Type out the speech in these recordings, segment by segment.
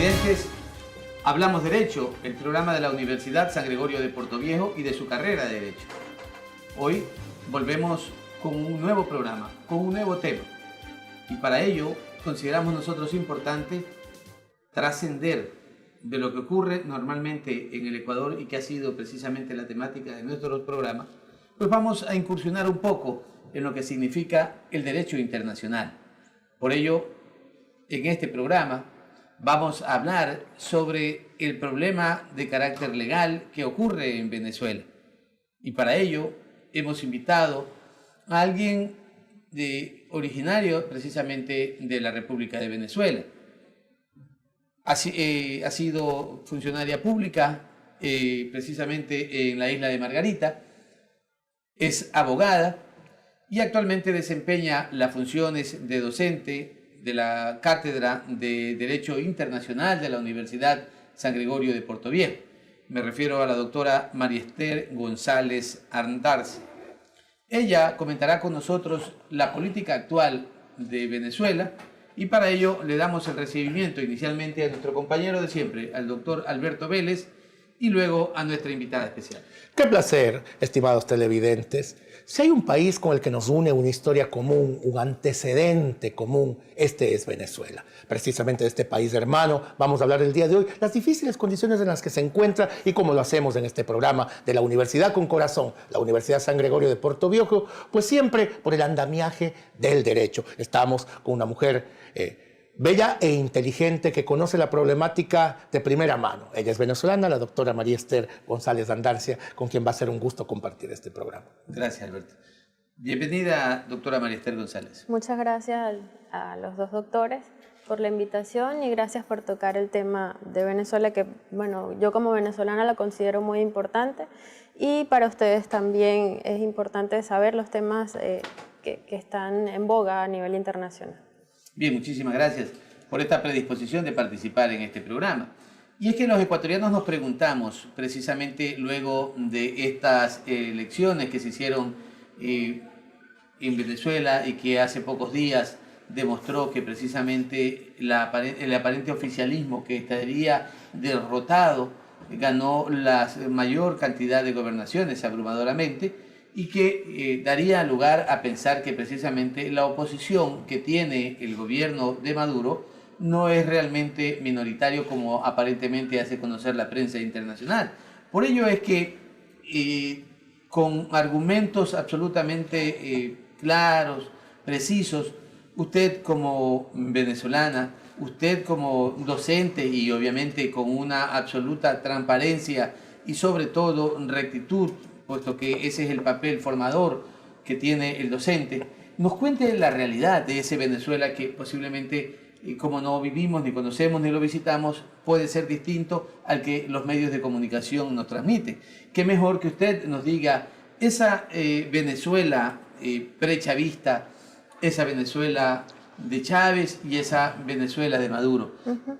televidentes, Hablamos Derecho, el programa de la Universidad San Gregorio de Portoviejo y de su carrera de Derecho. Hoy volvemos con un nuevo programa, con un nuevo tema. Y para ello consideramos nosotros importante trascender de lo que ocurre normalmente en el Ecuador y que ha sido precisamente la temática de nuestros programas, pues vamos a incursionar un poco en lo que significa el derecho internacional. Por ello, en este programa vamos a hablar sobre el problema de carácter legal que ocurre en Venezuela. Y para ello hemos invitado a alguien originario precisamente de la República de Venezuela. Ha sido funcionaria pública precisamente en la isla de Margarita, es abogada y actualmente desempeña las funciones de docente de la Cátedra de Derecho Internacional de la Universidad San Gregorio de Portoviejo. Me refiero a la doctora María Esther González Andarcia. Ella comentará con nosotros la política actual de Venezuela y para ello le damos el recibimiento inicialmente a nuestro compañero de siempre, al doctor Alberto Vélez, y luego a nuestra invitada especial. Qué placer, estimados televidentes. Si hay un país con el que nos une una historia común, un antecedente común, este es Venezuela. Precisamente de este país hermano vamos a hablar el día de hoy, las difíciles condiciones en las que se encuentra y cómo lo hacemos en este programa de la Universidad con Corazón, la Universidad San Gregorio de Portoviejo, pues siempre por el andamiaje del derecho. Estamos con una mujer bella e inteligente que conoce la problemática de primera mano. Ella es venezolana, la doctora María Esther González Andarcia, con quien va a ser un gusto compartir este programa. Gracias, Alberto. Bienvenida, doctora María Esther González. Muchas gracias a los dos doctores por la invitación y gracias por tocar el tema de Venezuela, que bueno, yo como venezolana la considero muy importante y para ustedes también es importante saber los temas que están en boga a nivel internacional. Bien, muchísimas gracias por esta predisposición de participar en este programa. Y es que los ecuatorianos nos preguntamos, precisamente luego de estas elecciones que se hicieron en Venezuela y que hace pocos días demostró que precisamente el aparente oficialismo que estaría derrotado ganó la mayor cantidad de gobernaciones abrumadoramente, y que daría lugar a pensar que precisamente la oposición que tiene el gobierno de Maduro no es realmente minoritario como aparentemente hace conocer la prensa internacional. Por ello es que con argumentos absolutamente claros, precisos, usted como venezolana, usted como docente y obviamente con una absoluta transparencia y sobre todo rectitud, puesto que ese es el papel formador que tiene el docente, nos cuente la realidad de ese Venezuela que posiblemente, como no vivimos, ni conocemos, ni lo visitamos, puede ser distinto al que los medios de comunicación nos transmiten. Qué mejor que usted nos diga esa Venezuela prechavista, esa Venezuela de Chávez y esa Venezuela de Maduro.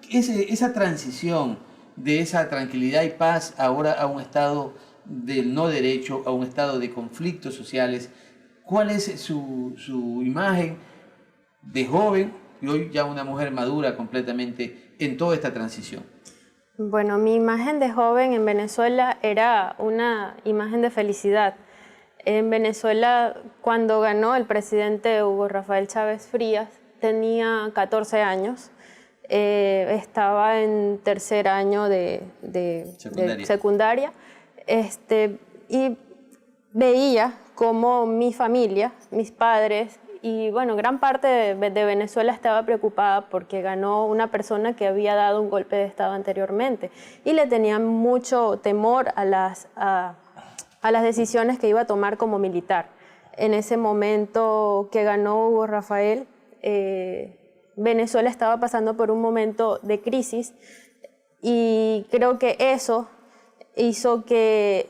Esa transición de esa tranquilidad y paz ahora a un estado del no derecho, a un estado de conflictos sociales. ¿Cuál es su imagen de joven y hoy ya una mujer madura completamente en toda esta transición? Bueno, mi imagen de joven en Venezuela era una imagen de felicidad. En Venezuela, cuando ganó el presidente Hugo Rafael Chávez Frías, tenía 14 años. Estaba en tercer año de secundaria. Y veía cómo mi familia, mis padres y bueno, gran parte de Venezuela estaba preocupada porque ganó una persona que había dado un golpe de Estado anteriormente y le tenían mucho temor a las decisiones que iba a tomar como militar. En ese momento que ganó Hugo Rafael, Venezuela estaba pasando por un momento de crisis y creo que eso hizo que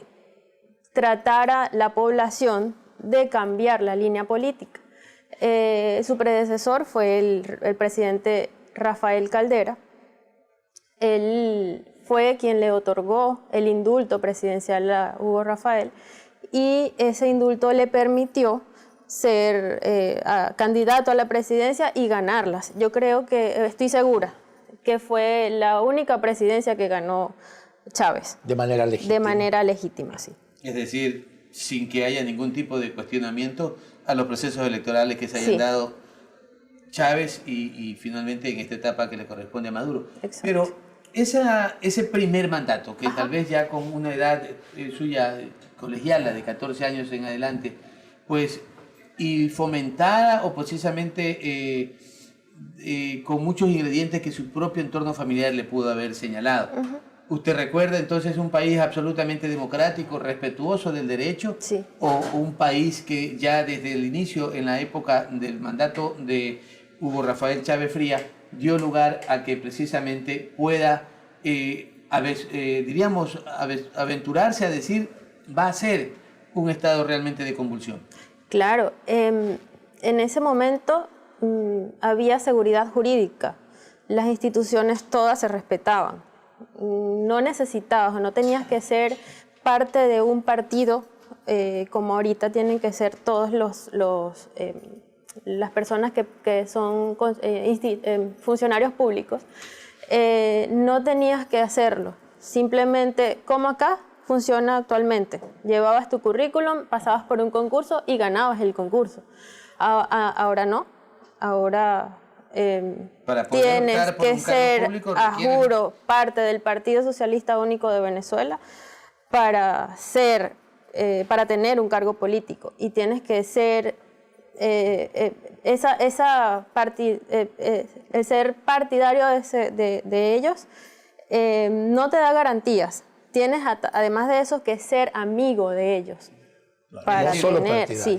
tratara la población de cambiar la línea política. Su predecesor fue el presidente Rafael Caldera. Él fue quien le otorgó el indulto presidencial a Hugo Rafael y ese indulto le permitió ser candidato a la presidencia y ganarlas. Yo creo que, estoy segura, que fue la única presidencia que ganó Chávez. De manera legítima. De manera legítima, sí. Es decir, sin que haya ningún tipo de cuestionamiento a los procesos electorales que se hayan dado Chávez y finalmente en esta etapa que le corresponde a Maduro. Exacto. Pero ese primer mandato, que tal vez ya con una edad suya colegiala de 14 años en adelante, pues, y fomentada o precisamente con muchos ingredientes que su propio entorno familiar le pudo haber señalado. ¿Usted recuerda entonces un país absolutamente democrático, respetuoso del derecho? Sí. ¿O un país que ya desde el inicio, en la época del mandato de Hugo Rafael Chávez Frías, dio lugar a que precisamente pueda, diríamos, aventurarse a decir, va a ser un estado realmente de convulsión? Claro, en ese momento había seguridad jurídica, las instituciones todas se respetaban, no necesitabas o no tenías que ser parte de un partido como ahorita tienen que ser todos las personas que son funcionarios públicos, no tenías que hacerlo, simplemente como acá funciona actualmente. Llevabas tu currículum, pasabas por un concurso y ganabas el concurso. Ahora no, ahora tienes que ser, juro, parte del Partido Socialista Único de Venezuela para tener un cargo político y tienes que ser el ser partidario de ellos no te da garantías. Tienes además de eso que ser amigo de ellos. Para tener eso.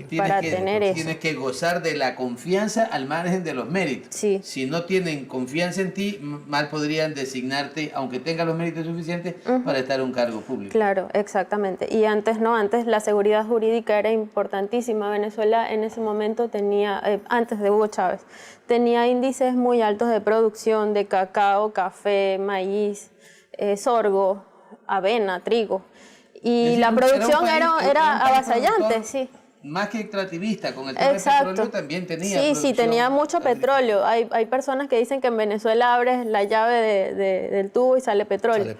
Tienes que gozar de la confianza al margen de los méritos. Sí. Si no tienen confianza en ti, mal podrían designarte, aunque tengas los méritos suficientes, para estar en un cargo público. Claro, exactamente. Y antes no, antes la seguridad jurídica era importantísima. Venezuela en ese momento tenía, antes de Hugo Chávez, tenía índices muy altos de producción de cacao, café, maíz, sorgo, avena, trigo. Y la producción era avasallante, sí. Más que extractivista, con el tema del petróleo también tenía Sí, tenía mucho petróleo. Hay personas que dicen que en Venezuela abres la llave del tubo y sale petróleo.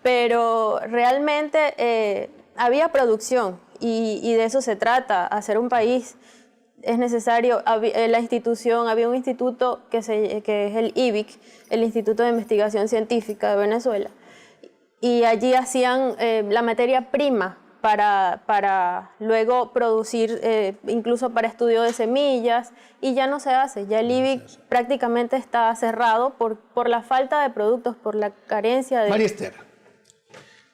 Pero realmente había producción y de eso se trata. Hacer un país es necesario. Había un instituto que es el IBIC, el Instituto de Investigación Científica de Venezuela. Y allí hacían la materia prima para luego producir, incluso para estudio de semillas, y ya no se hace. Ya el IBIC prácticamente está cerrado por la falta de productos, por la carencia de... María Esther,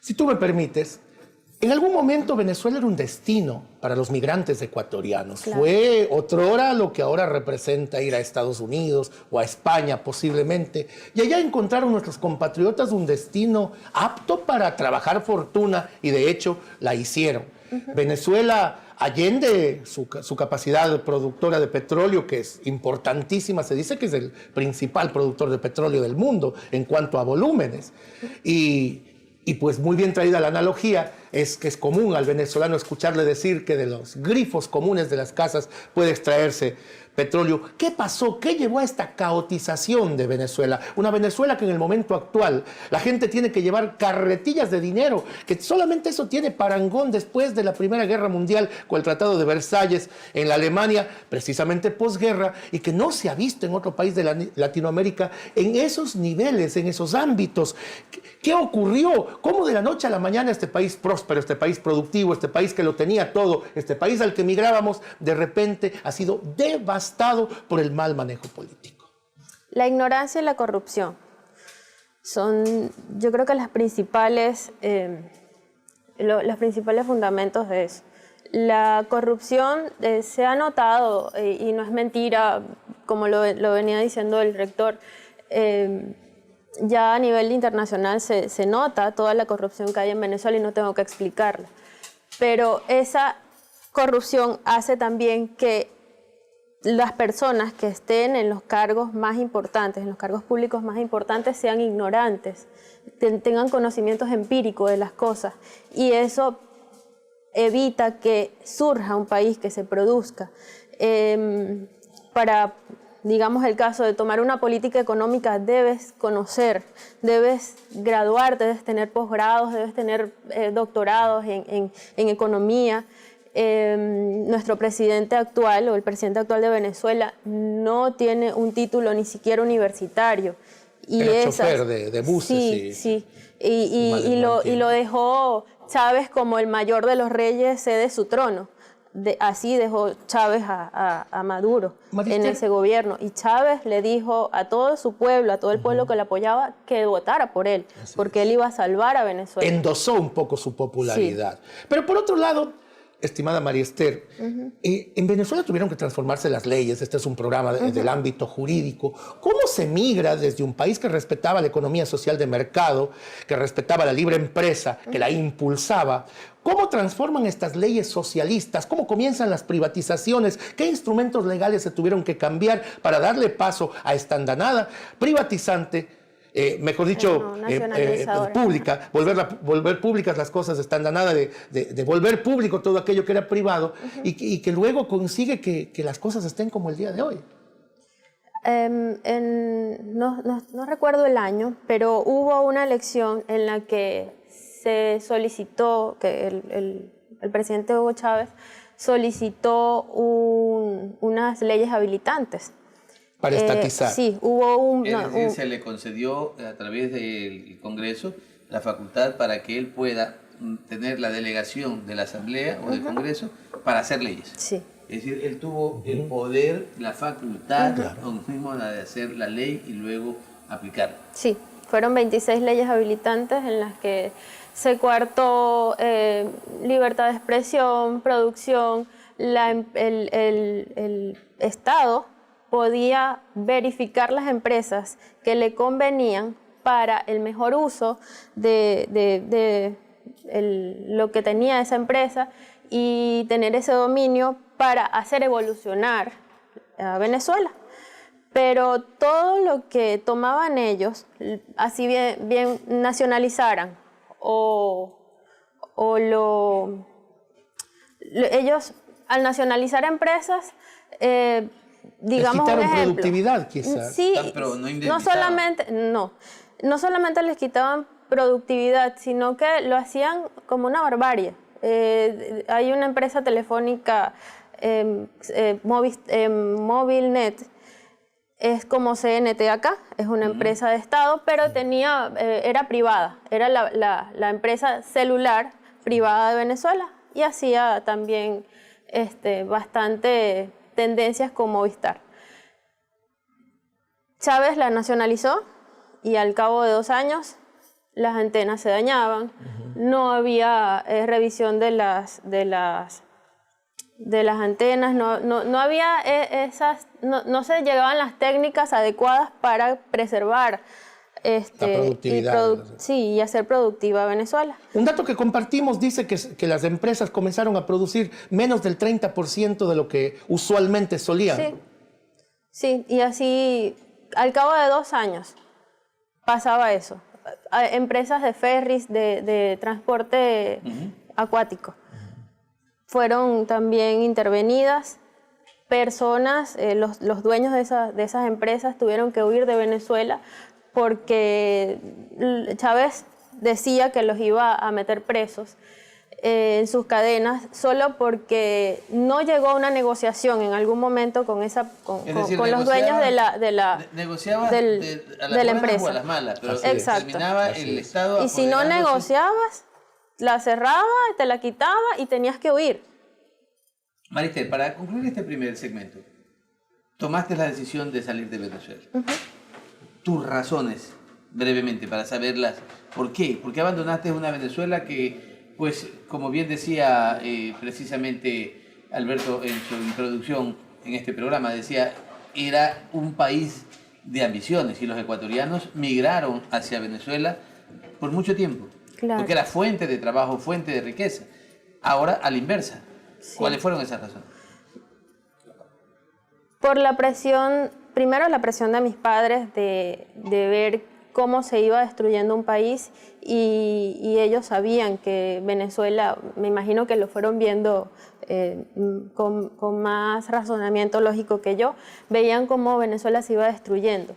si tú me permites, en algún momento Venezuela era un destino para los migrantes ecuatorianos. Claro. Fue otrora lo que ahora representa ir a Estados Unidos o a España posiblemente. Y allá encontraron nuestros compatriotas un destino apto para trabajar fortuna y de hecho la hicieron. Venezuela, allende su capacidad productora de petróleo, que es importantísima, se dice que es el principal productor de petróleo del mundo en cuanto a volúmenes. Y pues muy bien traída la analogía, es que es común al venezolano escucharle decir que de los grifos comunes de las casas puede extraerse petróleo. ¿Qué pasó? ¿Qué llevó a esta caotización de Venezuela? Una Venezuela que en el momento actual la gente tiene que llevar carretillas de dinero, que solamente eso tiene parangón después de la Primera Guerra Mundial con el Tratado de Versalles en la Alemania, precisamente posguerra, y que no se ha visto en otro país de Latinoamérica en esos niveles, en esos ámbitos. ¿Qué ocurrió? ¿Cómo de la noche a la mañana este país próspero, este país productivo, este país que lo tenía todo, este país al que migrábamos, de repente ha sido devastado por el mal manejo político? La ignorancia y la corrupción son, yo creo que los principales fundamentos de eso. La corrupción se ha notado, y no es mentira, como lo venía diciendo el rector, ya a nivel internacional se nota toda la corrupción que hay en Venezuela y no tengo que explicarla. Pero esa corrupción hace también que las personas que estén en los cargos más importantes, en los cargos públicos más importantes, sean ignorantes, tengan conocimientos empíricos de las cosas. Y eso evita que surja un país, que se produzca. Para digamos el caso de tomar una política económica, debes conocer, debes graduarte, debes tener posgrados, debes tener doctorados en economía. Nuestro presidente actual, o el presidente actual de Venezuela, no tiene un título ni siquiera universitario. Y era chofer de buses. Sí. Y lo dejó Chávez como el mayor de los reyes, cede su trono. Así dejó Chávez a Maduro en ese gobierno. Y Chávez le dijo a todo su pueblo, a todo el pueblo que le apoyaba, que votara por él, porque él iba a salvar a Venezuela. Endosó un poco su popularidad. Sí. Pero por otro lado, estimada María Esther, en Venezuela tuvieron que transformarse las leyes. Este es un programa del ámbito jurídico. ¿Cómo se migra desde un país que respetaba la economía social de mercado, que respetaba la libre empresa, que la impulsaba? ¿Cómo transforman estas leyes socialistas? ¿Cómo comienzan las privatizaciones? ¿Qué instrumentos legales se tuvieron que cambiar para darle paso a esta andanada privatizante? Mejor dicho, pública, volver públicas las cosas, esta andanada de volver público todo aquello que era privado y que luego consigue que las cosas estén como el día de hoy. No recuerdo el año, pero hubo una elección en la que se solicitó, que el presidente Hugo Chávez solicitó unas leyes habilitantes. Para estatizar. Sí, hubo se le concedió a través del Congreso la facultad para que él pueda tener la delegación de la Asamblea o del Congreso para hacer leyes. Sí. Es decir, él tuvo el poder, la facultad mismo de hacer la ley y luego aplicarla. Sí, fueron 26 leyes habilitantes en las que se coartó libertad de expresión, producción, el Estado podía verificar las empresas que le convenían para el mejor uso de lo que tenía esa empresa y tener ese dominio para hacer evolucionar a Venezuela. Pero todo lo que tomaban ellos, así bien nacionalizaran ellos al nacionalizar empresas, digamos les quitaron un ejemplo, productividad quizás. Sí, pero no solamente les quitaban productividad, sino que lo hacían como una barbarie. Hay una empresa telefónica, Movilnet, es como CNT acá, es una empresa de Estado, pero era privada, era la empresa celular privada de Venezuela y hacía también bastante tendencias con Movistar. Chávez la nacionalizó y al cabo de 2 años las antenas se dañaban, no había revisión de las antenas, no había no se llegaban las técnicas adecuadas para preservar la productividad. y hacer productiva Venezuela. Un dato que compartimos dice que las empresas comenzaron a producir menos del 30% de lo que usualmente solían. Sí, y así al cabo de 2 años pasaba eso. Empresas de ferries, de transporte acuático fueron también intervenidas. Personas, los dueños de esas empresas tuvieron que huir de Venezuela porque Chávez decía que los iba a meter presos en sus cadenas solo porque no llegó a una negociación en algún momento con los dueños de la empresa. O a las malas, pero terminaba el Estado. Y si no negociabas, la cerraba, te la quitaba y tenías que huir. María Esther, para concluir este primer segmento, tomaste la decisión de salir de Venezuela. Tus razones, brevemente, para saberlas. ¿Por qué? Porque abandonaste una Venezuela que, pues, como bien decía precisamente Alberto en su introducción en este programa, decía, era un país de ambiciones y los ecuatorianos migraron hacia Venezuela por mucho tiempo. Claro. Porque era fuente de trabajo, fuente de riqueza. Ahora, a la inversa. Sí. ¿Cuáles fueron esas razones? Por la presión, primero la presión de mis padres de ver cómo se iba destruyendo un país y ellos sabían que Venezuela, me imagino que lo fueron viendo con más razonamiento lógico que yo, veían cómo Venezuela se iba destruyendo.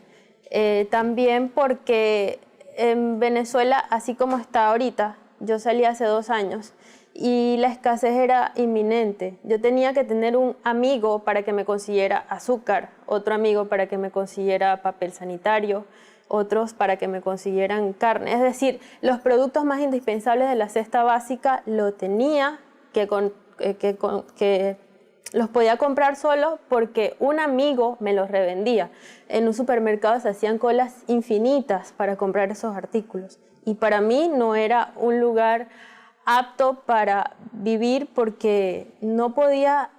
También porque en Venezuela, así como está ahorita, yo salí hace 2 años, y la escasez era inminente. Yo tenía que tener un amigo para que me consiguiera azúcar, otro amigo para que me consiguiera papel sanitario, otros para que me consiguieran carne. Es decir, los productos más indispensables de la cesta básica lo tenía que los podía comprar solo porque un amigo me los revendía. En un supermercado se hacían colas infinitas para comprar esos artículos. Y para mí no era un lugar apto para vivir porque no podía,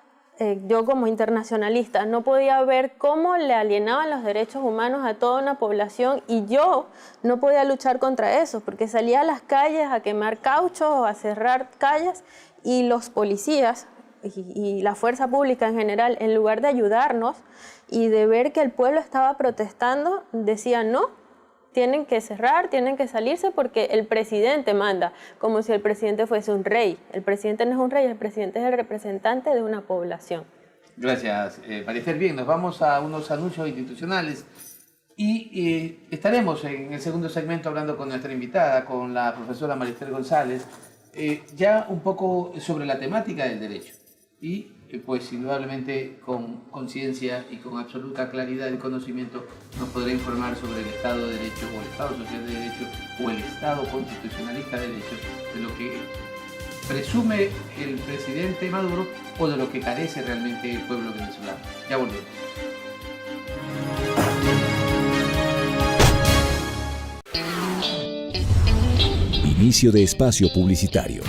yo como internacionalista, no podía ver cómo le alienaban los derechos humanos a toda una población y yo no podía luchar contra eso porque salía a las calles a quemar cauchos o a cerrar calles y los policías y la fuerza pública en general, en lugar de ayudarnos y de ver que el pueblo estaba protestando, decían no, tienen que cerrar, tienen que salirse porque el presidente manda, como si el presidente fuese un rey. El presidente no es un rey, el presidente es el representante de una población. Gracias, María Esther. Bien, nos vamos a unos anuncios institucionales y estaremos en el segundo segmento hablando con nuestra invitada, con la profesora María Esther González, ya un poco sobre la temática del derecho y pues indudablemente con conciencia y con absoluta claridad y conocimiento nos podrá informar sobre el Estado de Derecho o el Estado Social de Derecho o el Estado Constitucionalista de Derecho, de lo que presume el presidente Maduro o de lo que carece realmente el pueblo venezolano. Ya volvemos. Inicio de espacio publicitario.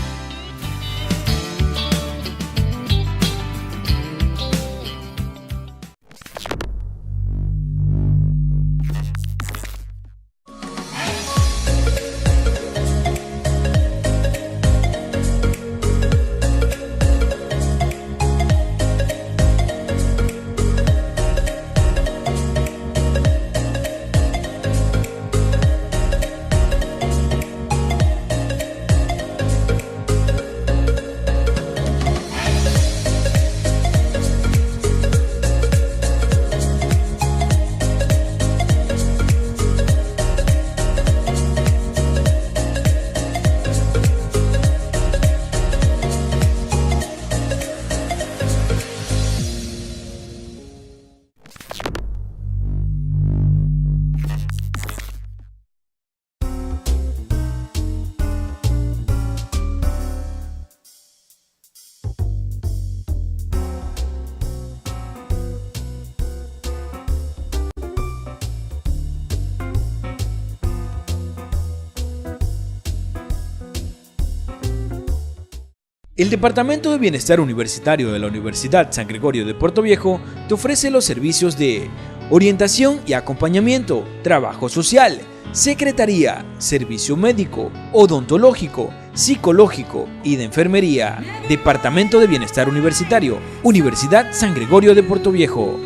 El Departamento de Bienestar Universitario de la Universidad San Gregorio de Puerto Viejo te ofrece los servicios de orientación y acompañamiento, trabajo social, secretaría, servicio médico, odontológico, psicológico y de enfermería. Departamento de Bienestar Universitario, Universidad San Gregorio de Puerto Viejo.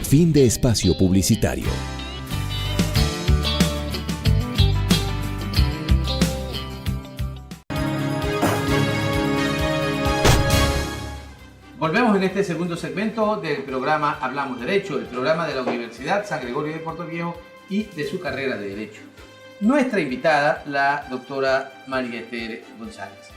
Fin de espacio publicitario. Volvemos en este segundo segmento del programa Hablamos Derecho, el programa de la Universidad San Gregorio de Puerto Viejo y de su carrera de Derecho. Nuestra invitada, la doctora María Esther González.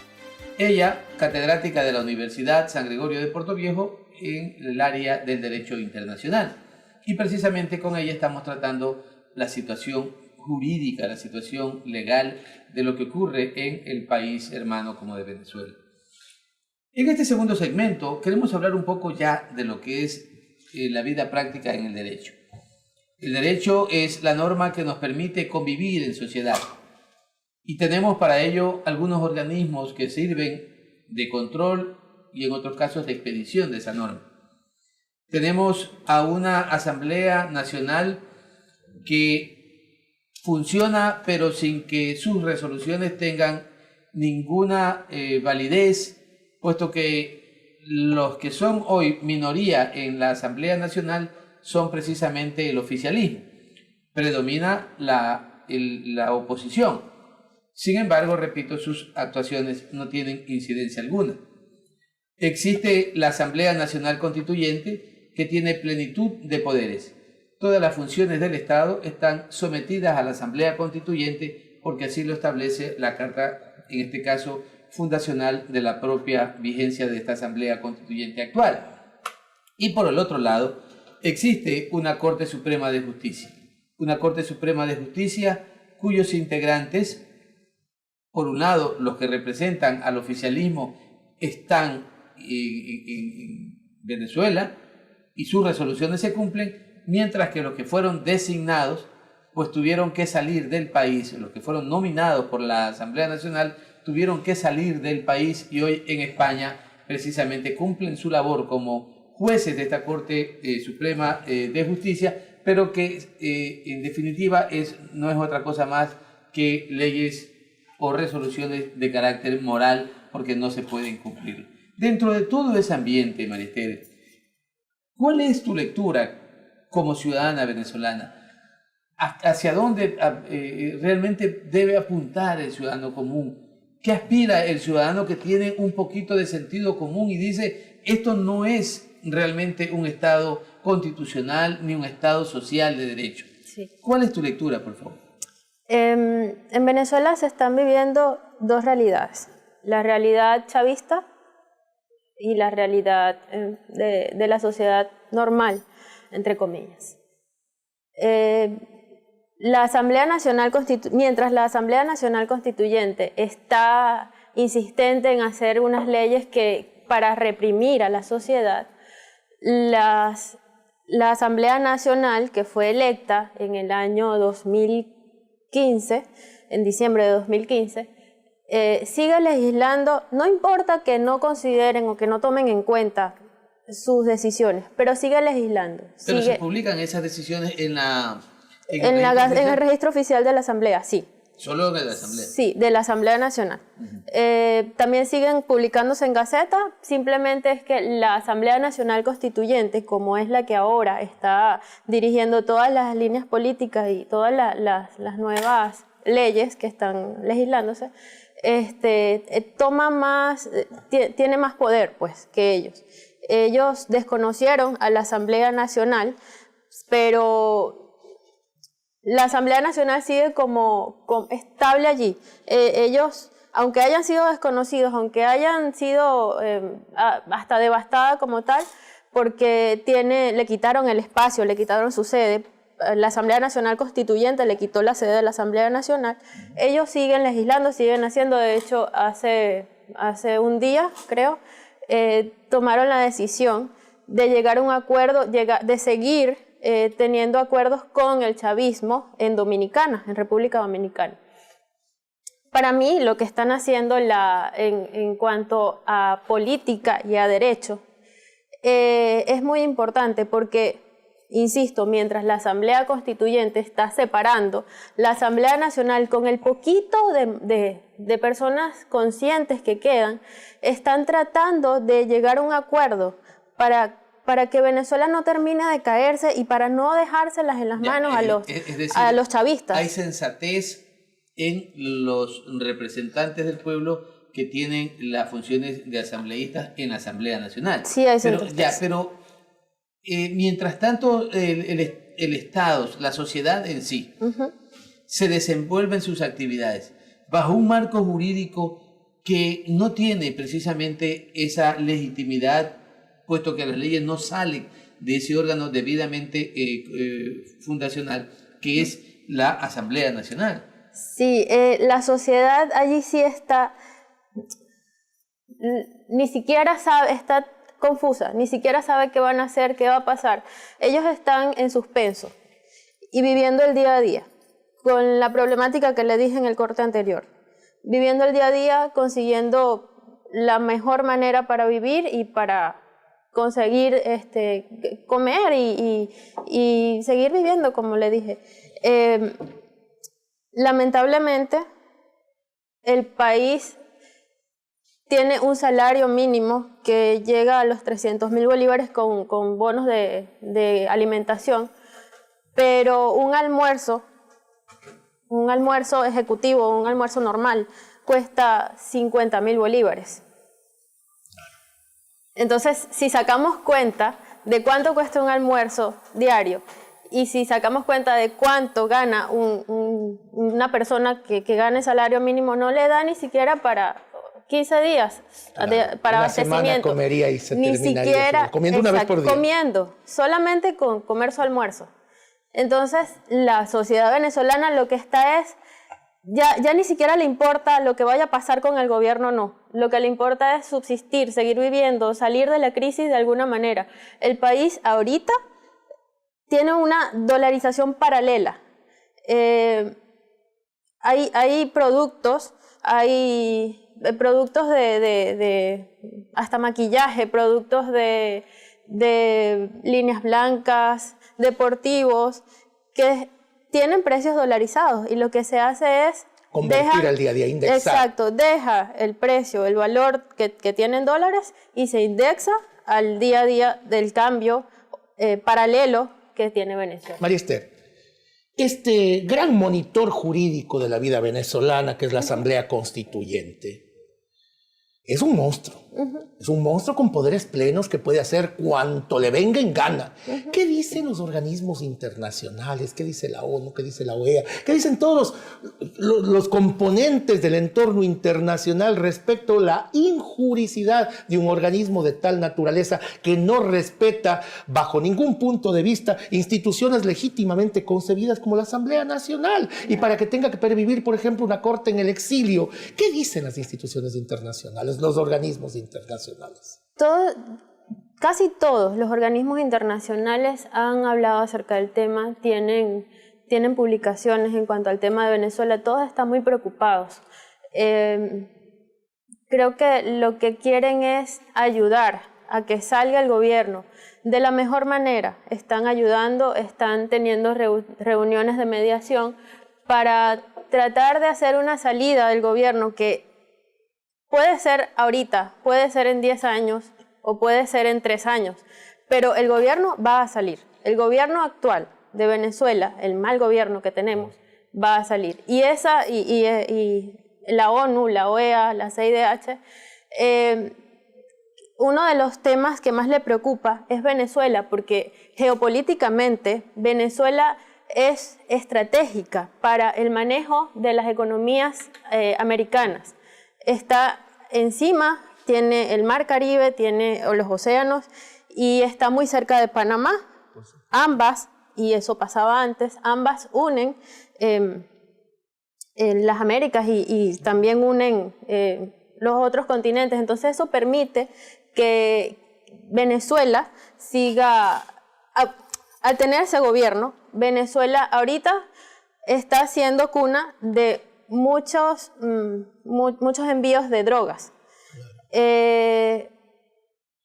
Ella, catedrática de la Universidad San Gregorio de Puerto Viejo en el área del Derecho Internacional. Y precisamente con ella estamos tratando la situación jurídica, la situación legal de lo que ocurre en el país hermano como de Venezuela. En este segundo segmento queremos hablar un poco ya de lo que es la vida práctica en el derecho. El derecho es la norma que nos permite convivir en sociedad y tenemos para ello algunos organismos que sirven de control y en otros casos de expedición de esa norma. Tenemos a una Asamblea Nacional que funciona pero sin que sus resoluciones tengan ninguna validez, puesto que los que son hoy minoría en la Asamblea Nacional son precisamente el oficialismo. Predomina la oposición. Sin embargo, repito, sus actuaciones no tienen incidencia alguna. Existe la Asamblea Nacional Constituyente, que tiene plenitud de poderes. Todas las funciones del Estado están sometidas a la Asamblea Constituyente porque así lo establece la Carta, en este caso, fundacional de la propia vigencia de esta Asamblea Constituyente actual. Y por el otro lado, existe una Corte Suprema de Justicia. Una Corte Suprema de Justicia cuyos integrantes, por un lado, los que representan al oficialismo están en Venezuela y sus resoluciones se cumplen, mientras que los que fueron designados pues tuvieron que salir del país, los que fueron nominados por la Asamblea Nacional tuvieron que salir del país y hoy en España precisamente cumplen su labor como jueces de esta Corte Suprema de Justicia, pero que en definitiva no es otra cosa más que leyes o resoluciones de carácter moral porque no se pueden cumplir. Dentro de todo ese ambiente, María Esther, ¿cuál es tu lectura como ciudadana venezolana? ¿Hacia dónde realmente debe apuntar el ciudadano común? ¿Qué aspira el ciudadano que tiene un poquito de sentido común y dice, esto no es realmente un Estado constitucional ni un Estado social de derecho? Sí. ¿Cuál es tu lectura, por favor? En Venezuela se están viviendo dos realidades. La realidad chavista y la realidad de la sociedad normal, entre comillas. Mientras la Asamblea Nacional Constituyente está insistente en hacer unas leyes para reprimir a la sociedad, la Asamblea Nacional, que fue electa en el año 2015, en diciembre de 2015, sigue legislando, no importa que no consideren o que no tomen en cuenta sus decisiones, pero sigue legislando. Pero se publican esas decisiones en el registro oficial de la Asamblea, sí. ¿Solo de la Asamblea? Sí, de la Asamblea Nacional. También siguen publicándose en Gaceta, simplemente es que la Asamblea Nacional Constituyente, como es la que ahora está dirigiendo todas las líneas políticas y todas las nuevas leyes que están legislándose, tiene más poder pues, que ellos. Ellos desconocieron a la Asamblea Nacional, pero la Asamblea Nacional sigue como estable allí. Ellos, aunque hayan sido desconocidos, aunque hayan sido hasta devastada como tal, porque le quitaron el espacio, le quitaron su sede, la Asamblea Nacional Constituyente le quitó la sede de la Asamblea Nacional, ellos siguen legislando, siguen haciendo. De hecho, hace un día, creo, tomaron la decisión de llegar a un acuerdo, de seguir teniendo acuerdos con el chavismo en República Dominicana. Para mí, lo que están haciendo en cuanto a política y a derecho es muy importante porque, insisto, mientras la Asamblea Constituyente está separando la Asamblea Nacional con el poquito de personas conscientes que quedan, están tratando de llegar a un acuerdo para que Venezuela no termine de caerse y para no dejárselas en las manos a los chavistas. Hay sensatez en los representantes del pueblo que tienen las funciones de asambleístas en la Asamblea Nacional. Sí, hay sensatez. Pero mientras tanto el Estado, la sociedad en sí, se desenvuelve en sus actividades bajo un marco jurídico que no tiene precisamente esa legitimidad, puesto que las leyes no salen de ese órgano debidamente fundacional, que es la Asamblea Nacional. Sí, la sociedad allí sí está, ni siquiera sabe, está confusa, ni siquiera sabe qué van a hacer, qué va a pasar. Ellos están en suspenso y viviendo el día a día, con la problemática que le dije en el corte anterior. Viviendo el día a día, consiguiendo la mejor manera para vivir y para conseguir comer y seguir viviendo, como le dije. Lamentablemente, el país tiene un salario mínimo que llega a los 300.000 bolívares con bonos de alimentación, pero un almuerzo ejecutivo, un almuerzo normal, cuesta 50.000 bolívares. Entonces, si sacamos cuenta de cuánto cuesta un almuerzo diario y si sacamos cuenta de cuánto gana una persona que gane salario mínimo, no le da ni siquiera para 15 días para una abastecimiento. semana comería y se ni terminaría siquiera comiendo una vez por día. Comiendo, solamente con comer su almuerzo. Entonces, la sociedad venezolana lo que está es, ya ni siquiera le importa lo que vaya a pasar con el gobierno, no. Lo que le importa es subsistir, seguir viviendo, salir de la crisis de alguna manera. El país ahorita tiene una dolarización paralela. Hay productos de hasta maquillaje, productos de líneas blancas, deportivos, que tienen precios dolarizados y lo que se hace es convertir al día a día, indexar. Exacto, deja el precio, el valor que tienen dólares y se indexa al día a día del cambio paralelo que tiene Venezuela. María Esther, este gran monitor jurídico de la vida venezolana, que es la Asamblea Constituyente, es un monstruo. Es un monstruo con poderes plenos que puede hacer cuanto le venga en gana. ¿Qué dicen los organismos internacionales? ¿Qué dice la ONU? ¿Qué dice la OEA? ¿Qué dicen todos los componentes del entorno internacional respecto a la injuricidad de un organismo de tal naturaleza que no respeta bajo ningún punto de vista instituciones legítimamente concebidas como la Asamblea Nacional? Y para que tenga que pervivir, por ejemplo, una corte en el exilio. ¿Qué dicen las instituciones internacionales, los organismos internacionales? Casi todos los organismos internacionales han hablado acerca del tema, tienen publicaciones en cuanto al tema de Venezuela, todos están muy preocupados. Creo que lo que quieren es ayudar a que salga el gobierno de la mejor manera. Están ayudando, están teniendo reuniones de mediación para tratar de hacer una salida del gobierno que puede ser ahorita, puede ser en 10 años o puede ser en 3 años, pero el gobierno va a salir. El gobierno actual de Venezuela, el mal gobierno que tenemos, va a salir. Y la ONU, la OEA, la CIDH, uno de los temas que más le preocupa es Venezuela, porque geopolíticamente Venezuela es estratégica para el manejo de las economías americanas. Está encima, tiene el mar Caribe, tiene los océanos y está muy cerca de Panamá. Ambas, y eso pasaba antes, ambas unen las Américas y también unen los otros continentes. Entonces eso permite que Venezuela siga, al tener ese gobierno, Venezuela ahorita está siendo cuna de muchos envíos de drogas.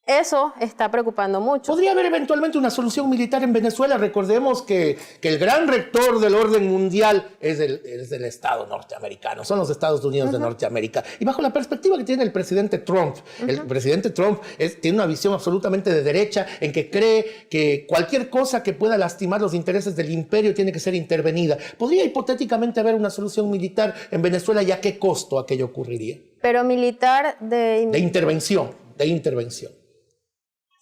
Eso está preocupando mucho. ¿Podría haber eventualmente una solución militar en Venezuela? Recordemos que el gran rector del orden mundial es del Estado norteamericano, son los Estados Unidos de Norteamérica. Y bajo la perspectiva que tiene el presidente Trump, el presidente Trump tiene una visión absolutamente de derecha en que cree que cualquier cosa que pueda lastimar los intereses del imperio tiene que ser intervenida. ¿Podría hipotéticamente haber una solución militar en Venezuela y a qué costo aquello ocurriría? Pero militar de intervención.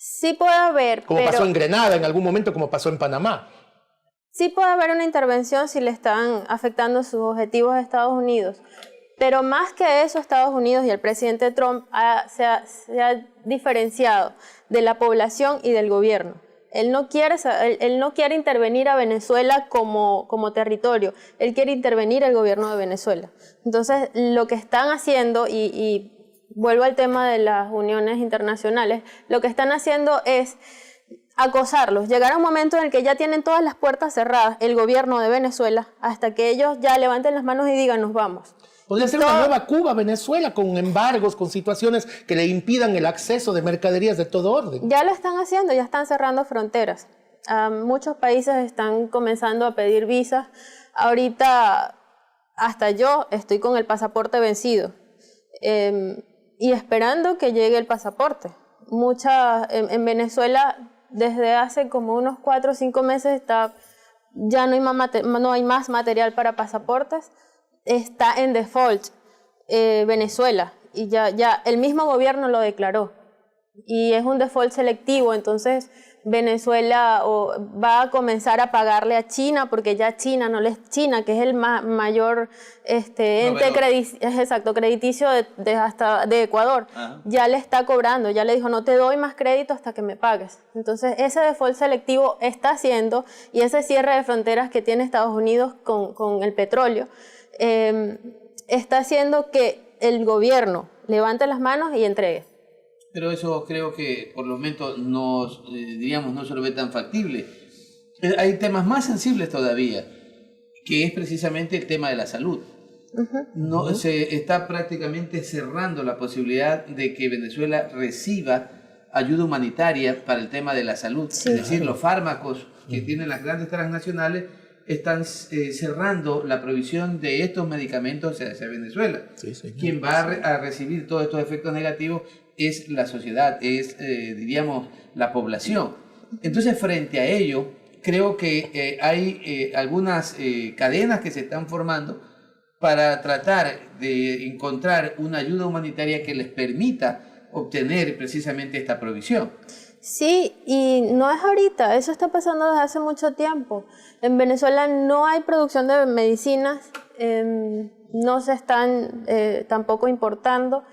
Sí puede haber, como pasó en Grenada en algún momento, como pasó en Panamá. Sí puede haber una intervención si le están afectando sus objetivos a Estados Unidos. Pero más que eso, Estados Unidos y el presidente Trump se ha diferenciado de la población y del gobierno. Él no quiere intervenir a Venezuela como territorio. Él quiere intervenir al gobierno de Venezuela. Entonces, lo que están haciendo, y vuelvo al tema de las uniones internacionales, lo que están haciendo es acosarlos, llegar a un momento en el que ya tienen todas las puertas cerradas, el gobierno de Venezuela, hasta que ellos ya levanten las manos y digan, nos vamos. Podría ser una nueva Cuba, Venezuela, con embargos, con situaciones que le impidan el acceso de mercaderías de todo orden. Ya lo están haciendo, ya están cerrando fronteras. Muchos países están comenzando a pedir visas. Ahorita, hasta yo estoy con el pasaporte vencido. y esperando que llegue el pasaporte. En Venezuela desde hace como unos 4 o 5 meses ya no hay más material para pasaportes, está en default Venezuela y ya el mismo gobierno lo declaró y es un default selectivo, entonces Venezuela va a comenzar a pagarle a China porque ya China, que es el mayor ente crediticio de Ecuador, ya le está cobrando, ya le dijo no te doy más crédito hasta que me pagues. Entonces ese default selectivo está haciendo, y ese cierre de fronteras que tiene Estados Unidos con el petróleo, está haciendo que el gobierno levante las manos y entregue. Pero eso creo que por lo menos no se lo ve tan factible. Hay temas más sensibles todavía, que es precisamente el tema de la salud. Se está prácticamente cerrando la posibilidad de que Venezuela reciba ayuda humanitaria para el tema de la salud. Sí. Es decir, los fármacos que tienen las grandes transnacionales están cerrando la provisión de estos medicamentos hacia Venezuela. Quien va a recibir todos estos efectos negativos es la sociedad, diríamos, la población. Entonces, frente a ello, creo que hay algunas cadenas que se están formando para tratar de encontrar una ayuda humanitaria que les permita obtener precisamente esta provisión. Sí, y no es ahorita, eso está pasando desde hace mucho tiempo. En Venezuela no hay producción de medicinas, no se están tampoco importando,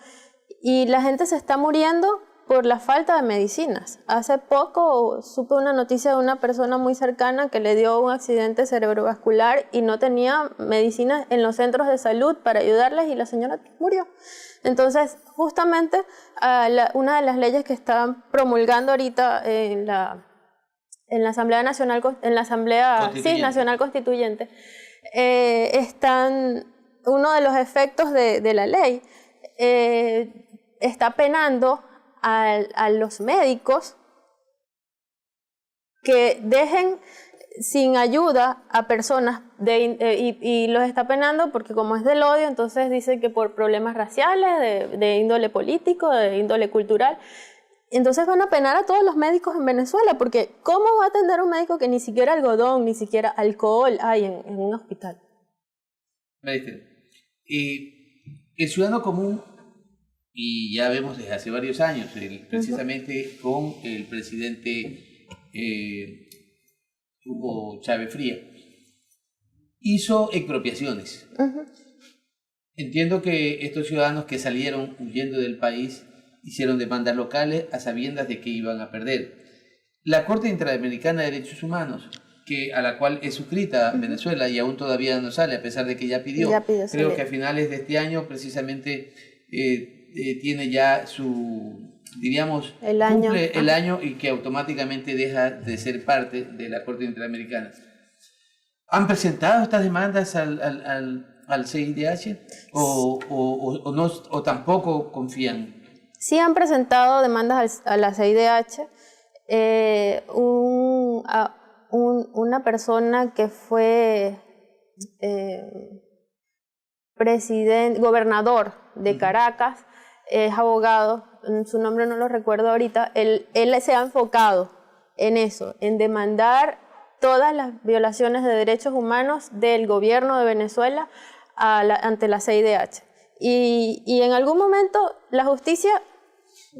y la gente se está muriendo por la falta de medicinas. Hace poco supe una noticia de una persona muy cercana que le dio un accidente cerebrovascular y no tenía medicinas en los centros de salud para ayudarles y la señora murió. Entonces, justamente una de las leyes que están promulgando ahorita en la Asamblea Nacional, Nacional Constituyente, uno de los efectos de la ley está penando a los médicos que dejen sin ayuda a personas y los está penando porque como es del odio, entonces dice que por problemas raciales, de índole político, de índole cultural, entonces van a penar a todos los médicos en Venezuela, porque ¿cómo va a atender un médico que ni siquiera algodón, ni siquiera alcohol hay en un hospital? El ciudadano común, y ya vemos desde hace varios años, precisamente con el presidente Hugo Chávez Frías, hizo expropiaciones. Entiendo que estos ciudadanos que salieron huyendo del país hicieron demandas locales a sabiendas de que iban a perder. La Corte Interamericana de Derechos Humanos, a la cual es suscrita Venezuela y aún todavía no sale, a pesar de que ya pidió creo que a finales de este año precisamente tiene ya cumple el año y que automáticamente deja de ser parte de la Corte Interamericana. ¿Han presentado estas demandas al CIDH o tampoco confían? Sí han presentado demandas a la CIDH. Una persona que fue gobernador de Caracas, es abogado, su nombre no lo recuerdo ahorita, él se ha enfocado en eso, en demandar todas las violaciones de derechos humanos del gobierno de Venezuela ante la CIDH. Y en algún momento la justicia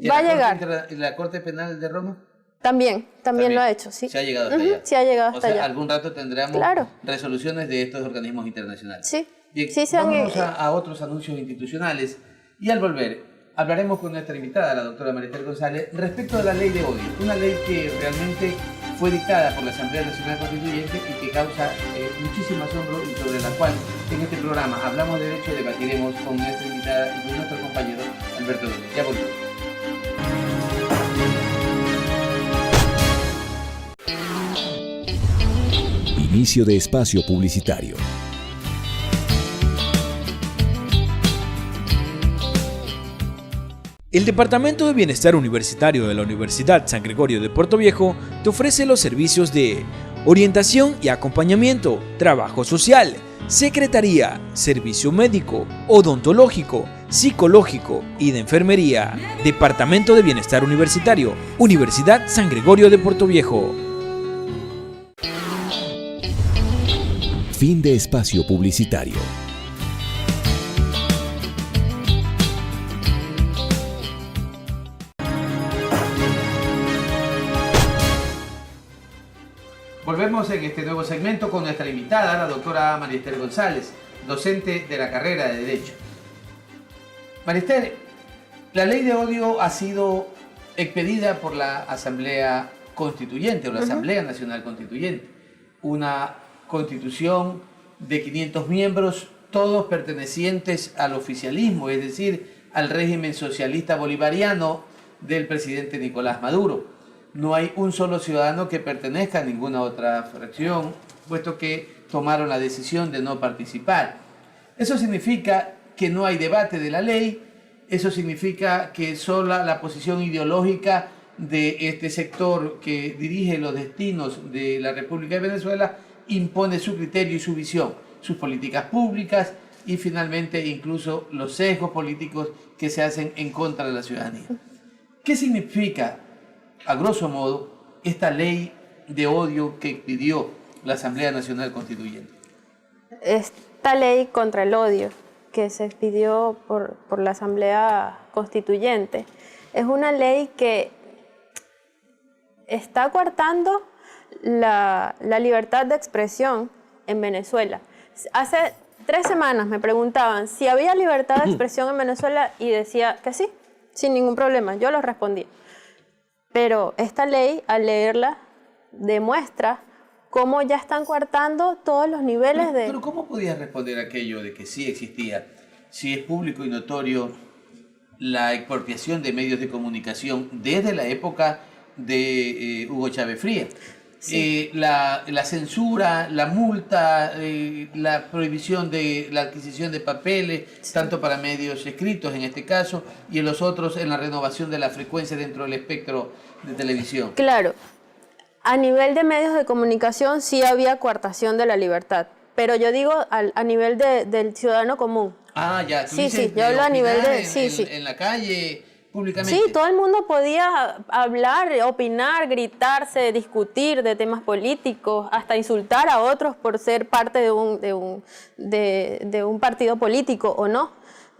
va a llegar. ¿La Corte Penal de Roma? También lo ha hecho, sí. Se ha llegado hasta allá. Se ha llegado hasta allá. Algún rato tendremos resoluciones de estos organismos internacionales. Sí. Bien, vamos a otros anuncios institucionales y al volver hablaremos con nuestra invitada, la doctora Maritel González, respecto de la ley de odio, una ley que realmente fue dictada por la Asamblea Nacional Constituyente y que causa muchísimo asombro y sobre la cual en este programa Hablamos de Derecho debatiremos con nuestra invitada y con nuestro compañero Alberto Vélez. Ya volvemos. Inicio de espacio publicitario. El Departamento de Bienestar Universitario de la Universidad San Gregorio de Puerto Viejo te ofrece los servicios de orientación y acompañamiento, trabajo social, secretaría, servicio médico, odontológico, psicológico y de enfermería. Departamento de Bienestar Universitario, Universidad San Gregorio de Puerto Viejo. Fin de espacio publicitario. Volvemos en este nuevo segmento con nuestra invitada, la doctora María Esther González, docente de la carrera de Derecho. María Esther, la ley de odio ha sido expedida por la Asamblea Constituyente o la Asamblea Nacional Constituyente, una constitución de 500 miembros, todos pertenecientes al oficialismo, es decir, al régimen socialista bolivariano del presidente Nicolás Maduro. No hay un solo ciudadano que pertenezca a ninguna otra fracción, puesto que tomaron la decisión de no participar. Eso significa que no hay debate de la ley, eso significa que sola la posición ideológica de este sector que dirige los destinos de la República de Venezuela impone su criterio y su visión, sus políticas públicas y finalmente incluso los sesgos políticos que se hacen en contra de la ciudadanía. ¿Qué significa, a grosso modo, esta ley de odio que expidió la Asamblea Nacional Constituyente? Esta ley contra el odio que se expidió por la Asamblea Constituyente es una ley que está coartando la libertad de expresión en Venezuela. Hace 3 semanas me preguntaban si había libertad de expresión en Venezuela y decía que sí, sin ningún problema, yo lo respondí. Pero esta ley, al leerla, demuestra cómo ya están coartando todos los niveles de... Pero ¿cómo podías responder aquello de que sí existía, si es público y notorio la expropiación de medios de comunicación desde la época de Hugo Chávez Frías? Sí. La censura, la multa, la prohibición de la adquisición de papeles, sí, tanto para medios escritos en este caso, y en los otros en la renovación de la frecuencia dentro del espectro de televisión. Claro, a nivel de medios de comunicación sí había coartación de la libertad, pero yo digo a nivel del ciudadano común. Ah, ya, tú sí, dices sí, yo hablo a nivel de... en la calle... Públicamente. Sí, todo el mundo podía hablar, opinar, gritarse, discutir de temas políticos, hasta insultar a otros por ser parte de un partido político o no,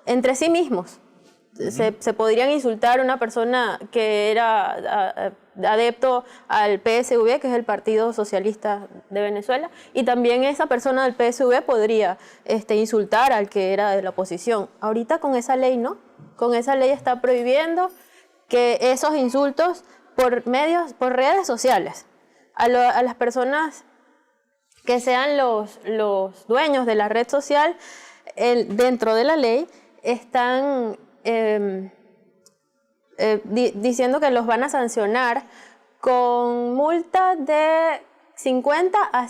entre sí mismos. Se podrían insultar a una persona que era adepto al PSV, que es el Partido Socialista de Venezuela, y también esa persona del PSV podría insultar al que era de la oposición. Ahorita con esa ley no. Con esa ley está prohibiendo que esos insultos por redes sociales, a las personas que sean los dueños de la red social, dentro de la ley están diciendo que los van a sancionar con multas de 50.000 a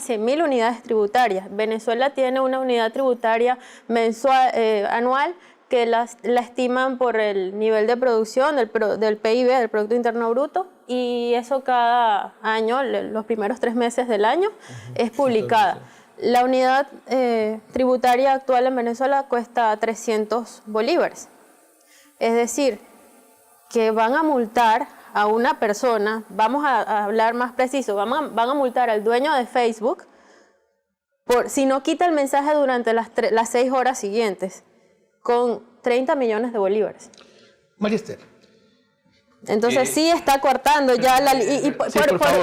100.000 unidades tributarias. Venezuela tiene una unidad tributaria mensual, anual, que la estiman por el nivel de producción del PIB, del Producto Interno Bruto, y eso cada año, los primeros 3 meses del año, es publicada. La unidad tributaria actual en Venezuela cuesta 300 bolívares. Es decir, que van a multar a una persona, vamos a hablar más preciso, van a multar al dueño de Facebook si no quita el mensaje durante las 6 horas siguientes, con 30 millones de bolívares. María Esther. Entonces sí está coartando ya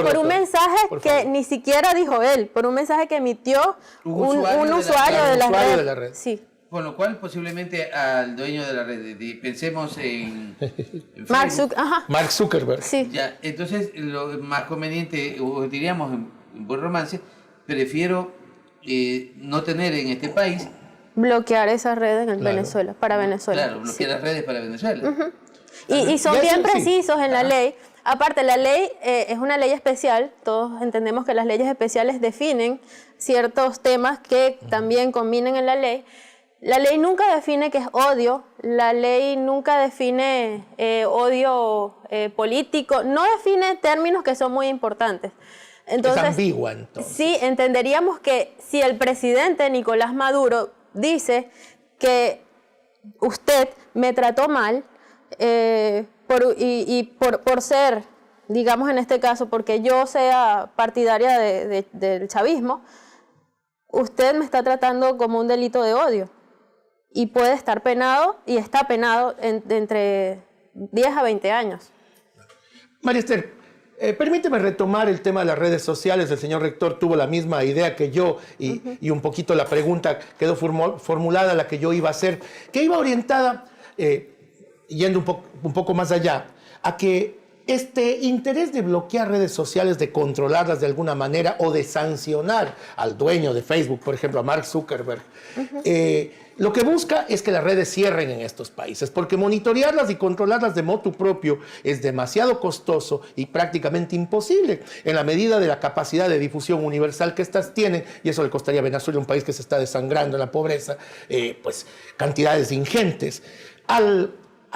por un mensaje que ni siquiera dijo él, por un mensaje que emitió un usuario de la red. Sí. Con lo cual, posiblemente al dueño de la red, pensemos en Mark Zuckerberg. Sí. Ya, entonces, lo más conveniente, o diríamos en buen romance, prefiero no tener en este país... Bloquear esas redes en Venezuela, para Venezuela. Claro, bloquear las redes para Venezuela. Y son bien precisos en la ley. Aparte, la ley es una ley especial. Todos entendemos que las leyes especiales definen ciertos temas que también combinen en la ley. La ley nunca define qué es odio, la ley nunca define odio político, no define términos que son muy importantes. Entonces, es ambigua, entonces. Sí, entenderíamos que si el presidente Nicolás Maduro dice que usted me trató mal por ser, digamos en este caso, porque yo sea partidaria del chavismo, usted me está tratando como un delito de odio y puede estar penado, y está penado de entre 10 a 20 años. María Esther, permíteme retomar el tema de las redes sociales. El señor rector tuvo la misma idea que yo y un poquito la pregunta quedó formulada, la que yo iba a hacer, que iba orientada, yendo un poco más allá, a que este interés de bloquear redes sociales, de controlarlas de alguna manera o de sancionar al dueño de Facebook, por ejemplo, a Mark Zuckerberg, lo que busca es que las redes cierren en estos países, porque monitorearlas y controlarlas de motu propio es demasiado costoso y prácticamente imposible en la medida de la capacidad de difusión universal que estas tienen, y eso le costaría a Venezuela, un país que se está desangrando en la pobreza, pues cantidades ingentes. Al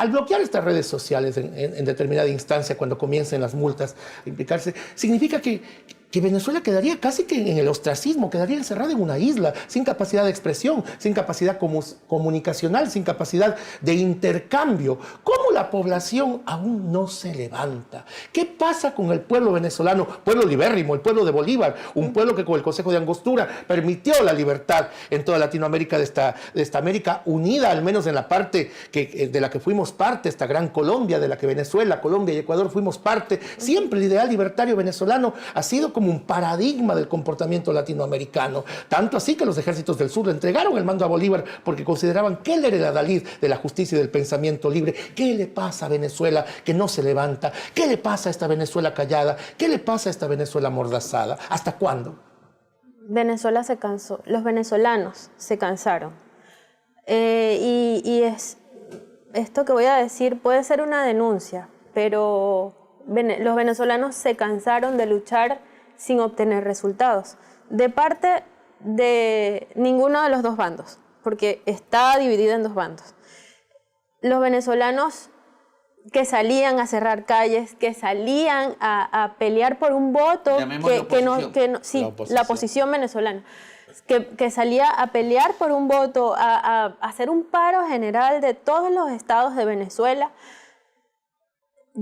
bloquear estas redes sociales en determinada instancia, cuando comiencen las multas a implicarse, significa que Venezuela quedaría casi que en el ostracismo, quedaría encerrada en una isla, sin capacidad de expresión, sin capacidad comunicacional, sin capacidad de intercambio. ¿Cómo la población aún no se levanta? ¿Qué pasa con el pueblo venezolano, pueblo libérrimo, el pueblo de Bolívar, un pueblo que con el Consejo de Angostura permitió la libertad en toda Latinoamérica, de esta América unida, al menos en la parte de la que fuimos parte, esta gran Colombia, de la que Venezuela, Colombia y Ecuador fuimos parte? Siempre el ideal libertario venezolano ha sido como un paradigma del comportamiento latinoamericano, tanto así que los ejércitos del sur le entregaron el mando a Bolívar porque consideraban que él era el adalid de la justicia y del pensamiento libre. ¿Qué le pasa a Venezuela que no se levanta? ¿Qué le pasa a esta Venezuela callada? ¿Qué le pasa a esta Venezuela amordazada? ¿Hasta cuándo? Venezuela se cansó, los venezolanos se cansaron. Esto que voy a decir puede ser una denuncia, pero los venezolanos se cansaron de luchar sin obtener resultados, de parte de ninguno de los dos bandos, porque está dividida en dos bandos. Los venezolanos que salían a cerrar calles, que salían a pelear por un voto, la oposición venezolana, que salía a pelear por un voto, a hacer un paro general de todos los estados de Venezuela,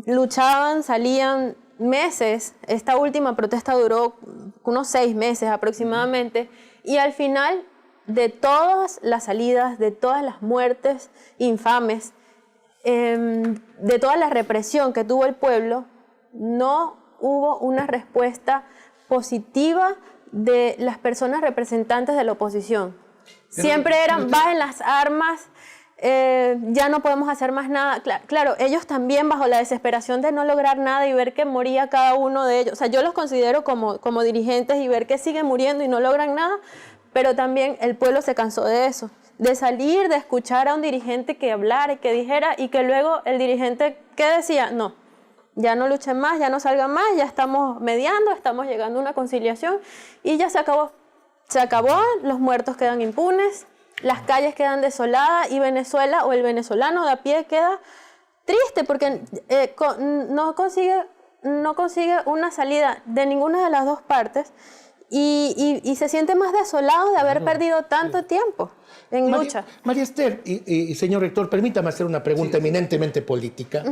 luchaban, salían meses. Esta última protesta duró unos 6 meses aproximadamente, y al final de todas las salidas, de todas las muertes infames, de toda la represión que tuvo el pueblo, no hubo una respuesta positiva de las personas representantes de la oposición. Siempre eran, bajen las armas, ya no podemos hacer más nada. Claro, ellos también, bajo la desesperación de no lograr nada y ver que moría cada uno de ellos, o sea, yo los considero como dirigentes, y ver que siguen muriendo y no logran nada, pero también el pueblo se cansó de eso, de salir, de escuchar a un dirigente que hablara y que dijera, y que luego el dirigente que decía, no, ya no luchen más, ya no salgan más, ya estamos mediando, estamos llegando a una conciliación y ya se acabó. Se acabó, los muertos quedan impunes, las calles quedan desoladas, y Venezuela, o el venezolano de a pie, queda triste porque no consigue una salida de ninguna de las dos partes, y se siente más desolado de haber perdido tanto tiempo en lucha. María Esther y señor rector, permítame hacer una pregunta eminentemente política.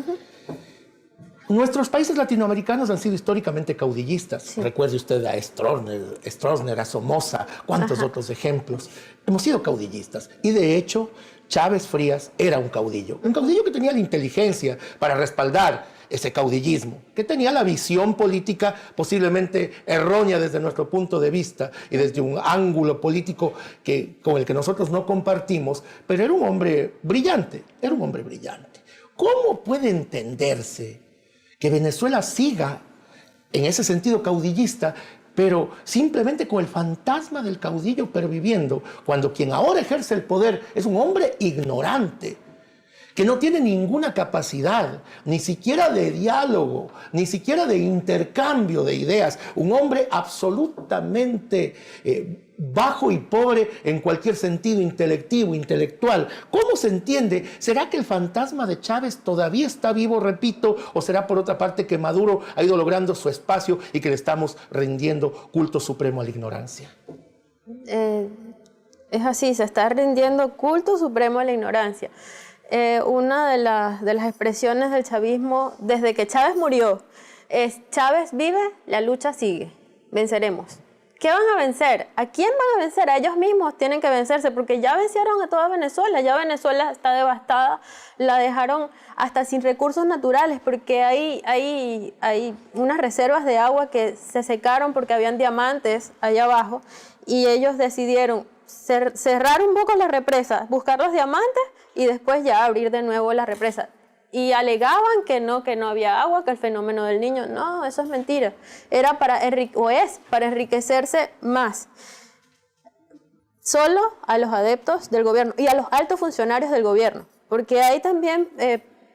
Nuestros países latinoamericanos han sido históricamente caudillistas. Sí. Recuerde usted a Stroessner, a Somoza, cuántos otros ejemplos. Hemos sido caudillistas. Y de hecho, Chávez Frías era un caudillo. Un caudillo que tenía la inteligencia para respaldar ese caudillismo, que tenía la visión política posiblemente errónea desde nuestro punto de vista y desde un ángulo político con el que nosotros no compartimos, pero era un hombre brillante, ¿Cómo puede entenderse que Venezuela siga en ese sentido caudillista, pero simplemente con el fantasma del caudillo perviviendo, cuando quien ahora ejerce el poder es un hombre ignorante, que no tiene ninguna capacidad, ni siquiera de diálogo, ni siquiera de intercambio de ideas, un hombre absolutamente bajo y pobre en cualquier sentido intelectivo, intelectual? ¿Cómo se entiende? ¿Será que el fantasma de Chávez todavía está vivo, repito, o será por otra parte que Maduro ha ido logrando su espacio y que le estamos rindiendo culto supremo a la ignorancia? Es así, se está rindiendo culto supremo a la ignorancia. Una de las expresiones del chavismo, desde que Chávez murió, es: Chávez vive, la lucha sigue, venceremos. ¿Qué van a vencer? ¿A quién van a vencer? A ellos mismos tienen que vencerse, porque ya vencieron a toda Venezuela, ya Venezuela está devastada, la dejaron hasta sin recursos naturales, porque hay unas reservas de agua que se secaron porque habían diamantes allá abajo, y ellos decidieron cerrar un poco las represas, buscar los diamantes y después ya abrir de nuevo las represas. Y alegaban que no había agua, que el fenómeno del Niño. No, eso es mentira. Era para enriquecerse más. Solo a los adeptos del gobierno y a los altos funcionarios del gobierno. Porque hay también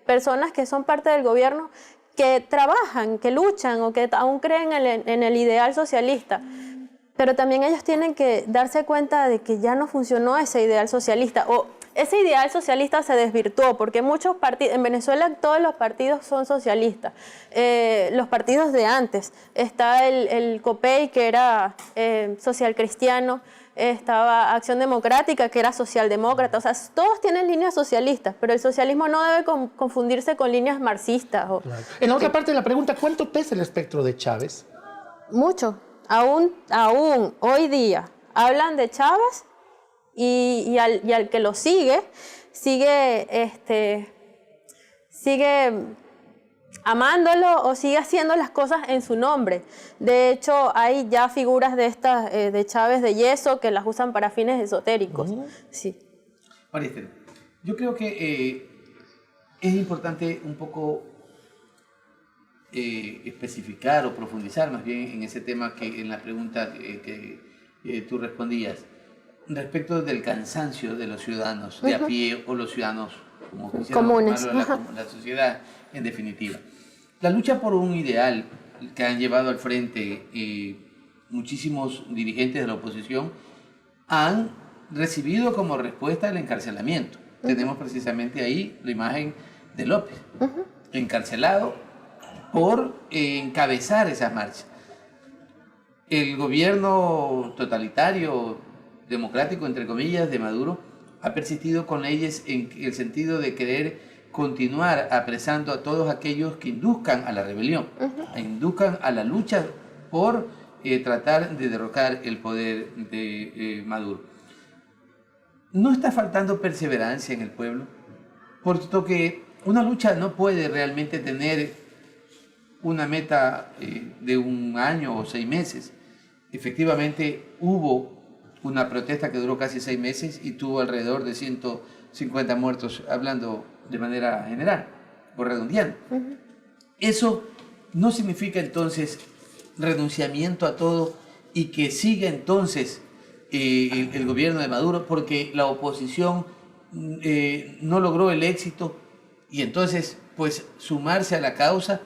personas que son parte del gobierno que trabajan, que luchan o que aún creen en el ideal socialista. Pero también ellos tienen que darse cuenta de que ya no funcionó ese ideal socialista, o ese ideal socialista se desvirtuó, porque muchos partidos, en Venezuela todos los partidos son socialistas, los partidos de antes, está el COPEI, que era social cristiano, estaba Acción Democrática, que era socialdemócrata, o sea, todos tienen líneas socialistas, pero el socialismo no debe confundirse con líneas marxistas. Claro. En la otra parte de la pregunta, ¿cuánto pesa el espectro de Chávez? Mucho. Aún hoy día hablan de Chávez y al que lo sigue amándolo o sigue haciendo las cosas en su nombre. De hecho, hay ya figuras de estas de Chávez de yeso que las usan para fines esotéricos. Sí. María Esther, yo creo que es importante un poco especificar o profundizar más bien en ese tema que en la pregunta que tú respondías, respecto del cansancio de los ciudadanos de a pie o los ciudadanos como comunes, la sociedad en definitiva. La lucha por un ideal que han llevado al frente muchísimos dirigentes de la oposición han recibido como respuesta el encarcelamiento. Tenemos precisamente ahí la imagen de López, encarcelado por encabezar esas marchas. El gobierno totalitario, democrático, entre comillas, de Maduro, ha persistido con leyes en el sentido de querer continuar apresando a todos aquellos que induzcan a la rebelión, induzcan a la lucha por tratar de derrocar el poder de Maduro. ¿No está faltando perseverancia en el pueblo? Puesto que una lucha no puede realmente tener una meta de un año o 6 meses. Efectivamente, hubo una protesta que duró casi 6 meses y tuvo alrededor de 150 muertos, hablando de manera general o redondeando. Eso no significa entonces renunciamiento a todo y que siga entonces el gobierno de Maduro porque la oposición no logró el éxito y entonces pues sumarse a la causa,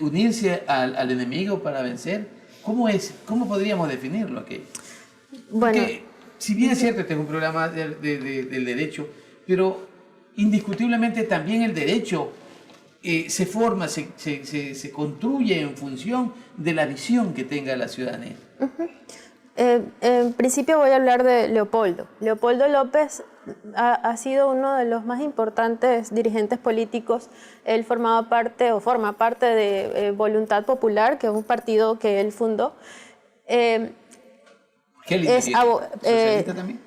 unirse al enemigo para vencer. ¿Cómo podríamos definirlo aquello? Bueno, porque, si bien es cierto, este es un programa del derecho, pero indiscutiblemente también el derecho se forma, se construye en función de la visión que tenga la ciudadanía. En principio voy a hablar de Leopoldo. Leopoldo López ha sido uno de los más importantes dirigentes políticos. Él forma parte de Voluntad Popular, que es un partido que él fundó. ¿Qué línea tiene? ¿Socialista también?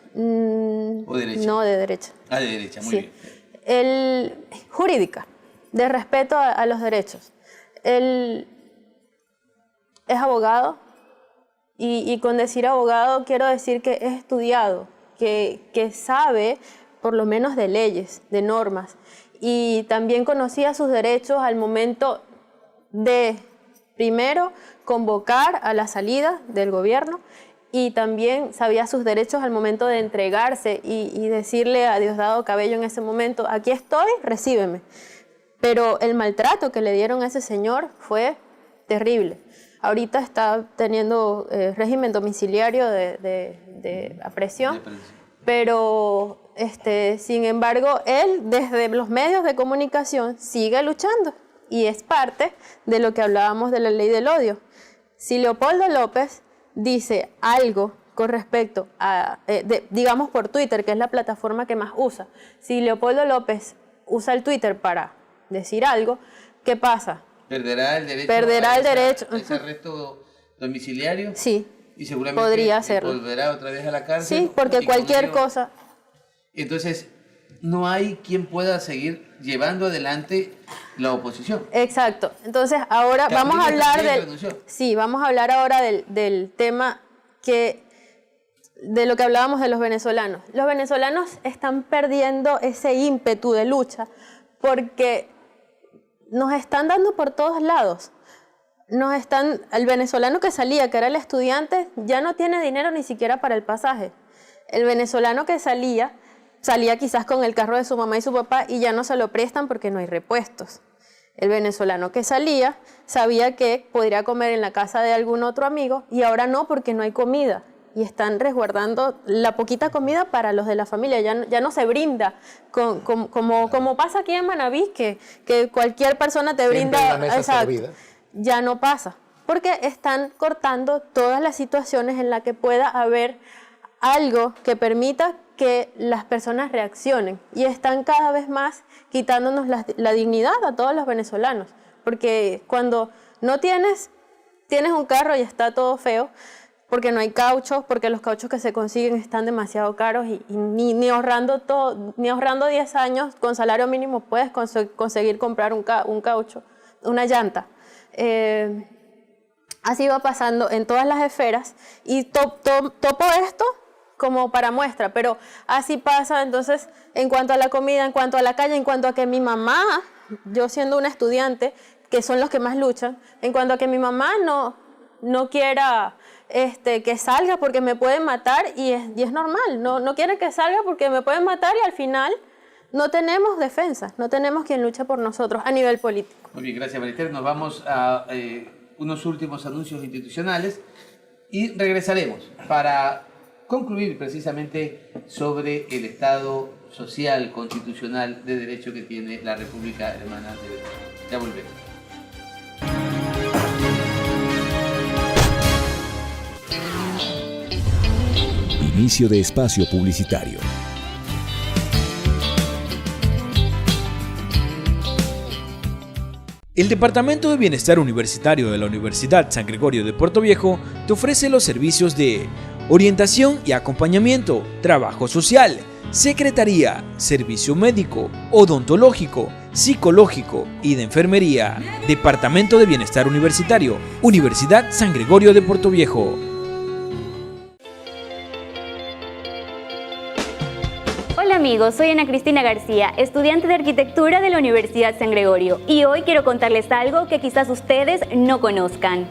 ¿O derecha? No, de derecha. Ah, de derecha, muy bien. Jurídica, de respeto a los derechos. Él es abogado. Y con decir abogado quiero decir que es estudiado, que sabe por lo menos de leyes, de normas, y también conocía sus derechos al momento de, primero, convocar a la salida del gobierno, y también sabía sus derechos al momento de entregarse y decirle a Diosdado Cabello en ese momento: aquí estoy, recíbeme. Pero el maltrato que le dieron a ese señor fue terrible. Ahorita está teniendo régimen domiciliario de aprehensión, pero sin embargo él desde los medios de comunicación sigue luchando y es parte de lo que hablábamos de la ley del odio. Si Leopoldo López dice algo con respecto a, digamos por Twitter, que es la plataforma que más usa. Si Leopoldo López usa el Twitter para decir algo, ¿qué pasa? Perderá el derecho a ese arresto domiciliario. Sí. Y seguramente podría hacerlo. Volverá otra vez a la cárcel. Sí, porque cualquier cosa. Entonces, no hay quien pueda seguir llevando adelante la oposición. Exacto. Entonces, ahora vamos a hablar vamos a hablar ahora del tema de lo que hablábamos de los venezolanos. Los venezolanos están perdiendo ese ímpetu de lucha porque nos están dando por todos lados. El venezolano que salía, que era el estudiante, ya no tiene dinero ni siquiera para el pasaje. El venezolano que salía quizás con el carro de su mamá y su papá y ya no se lo prestan porque no hay repuestos. El venezolano que salía sabía que podría comer en la casa de algún otro amigo y ahora no porque no hay comida. Y están resguardando la poquita comida para los de la familia. Ya no se brinda como pasa aquí en Manaví, que cualquier persona te brinda. Siempre la mesa servida. Ya no pasa, porque están cortando todas las situaciones en las que pueda haber algo que permita que las personas reaccionen y están cada vez más quitándonos la dignidad a todos los venezolanos, porque cuando no tienes un carro y está todo feo, porque no hay cauchos, porque los cauchos que se consiguen están demasiado caros y ni ahorrando 10 años con salario mínimo puedes conseguir comprar un caucho, una llanta. Así va pasando en todas las esferas y topo esto como para muestra, pero así pasa entonces en cuanto a la comida, en cuanto a la calle, en cuanto a que mi mamá, yo siendo una estudiante, que son los que más luchan, en cuanto a que mi mamá no quiera que salga porque me pueden matar y es normal, no quieren que salga porque me pueden matar y al final no tenemos defensa, no tenemos quien luche por nosotros a nivel político. Muy bien, gracias Marister. Nos vamos a unos últimos anuncios institucionales y regresaremos para concluir precisamente sobre el Estado social, constitucional, de derecho que tiene la República Hermana de Venezuela. Ya volvemos. Inicio de espacio publicitario. El Departamento de Bienestar Universitario de la Universidad San Gregorio de Puerto Viejo te ofrece los servicios de orientación y acompañamiento, trabajo social, secretaría, servicio médico, odontológico, psicológico y de enfermería. Departamento de Bienestar Universitario, Universidad San Gregorio de Puerto Viejo. Hola amigos, soy Ana Cristina García, estudiante de Arquitectura de la Universidad San Gregorio, y hoy quiero contarles algo que quizás ustedes no conozcan.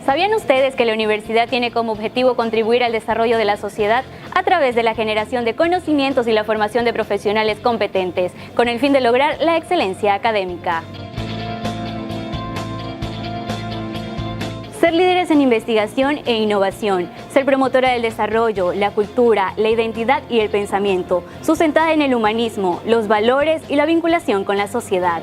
¿Sabían ustedes que la universidad tiene como objetivo contribuir al desarrollo de la sociedad a través de la generación de conocimientos y la formación de profesionales competentes, con el fin de lograr la excelencia académica? Ser líderes en investigación e innovación, ser promotora del desarrollo, la cultura, la identidad y el pensamiento, sustentada en el humanismo, los valores y la vinculación con la sociedad.